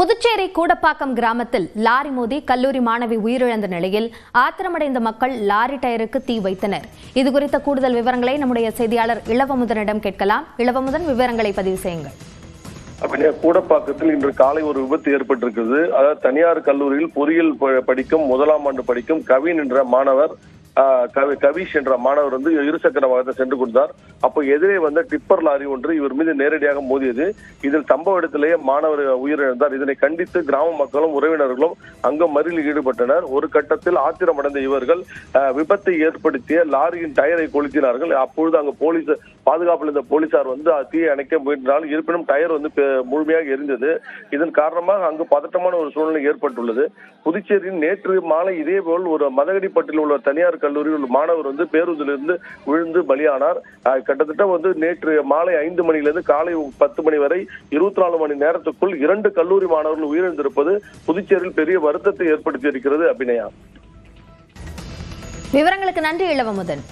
புதுச்சேரி கூடப்பாக்கம் கிராமத்தில் லாரி மோதி கல்லூரி மாணவி உயிரிழந்த நிலையில் ஆத்திரமடைந்த மக்கள் லாரி டயருக்கு தீ வைத்தனர். இதுகுறித்த கூடுதல் விவரங்களை நம்முடைய செய்தியாளர் இளவமுதனிடம் கேட்கலாம். இளவமுதன், விவரங்களை பதிவு செய்யுங்கள். கூடப்பாக்கத்தில் இன்று காலை ஒரு விபத்து ஏற்பட்டிருக்கிறது. அதாவது தனியார் கல்லூரியில் பொறியியல் படிக்கும் முதலாம் ஆண்டு படிக்கும் கவின் என்ற மாணவர் கவிஷ் என்ற மாணவர் இருசக்கர வாகனத்தை சென்று கொண்டார். அப்போ எதிரே வந்த டிப்பர் லாரி ஒன்று இவர் மீது நேரடியாக மோதியது. இதில் சம்பவ இடத்திலேயே மாணவர் உயிரிழந்தார். இதனை கண்டித்து கிராம மக்களும் உறவினர்களும் அங்கு மறியலில் ஈடுபட்டனர். ஒரு கட்டத்தில் ஆத்திரமடைந்த இவர்கள் விபத்தை ஏற்படுத்திய லாரியின் டயரை கொளுத்தினார்கள். அப்பொழுது அங்கு போலீஸ் பாதுகாப்பில் இருந்த போலீசார் தீயை அணைக்க முயன்றால் இருப்பினும் டயர் முழுமையாக எரிந்தது. இதன் காரணமாக அங்கு பதட்டமான ஒரு சூழ்நிலை ஏற்பட்டுள்ளது. புதுச்சேரியில் நேற்று மாலை இதேபோல் ஒரு மதகடிப்பட்டில் உள்ள தனியார் கல்லூரியில் மாணவர் பேருந்திலிருந்து விழுந்து பலியானார். கிட்டத்தட்ட நேற்று மாலை 5 மணியிலிருந்து காலை 10 மணி வரை 24 மணி நேரத்துக்குள் 2 கல்லூரி மாணவர்கள் உயிரிழந்திருப்பது புதுச்சேரியில் பெரிய வருத்தத்தை ஏற்படுத்தி இருக்கிறது. அபிநயா, விவரங்களுக்கு நன்றி இளவமுதன்.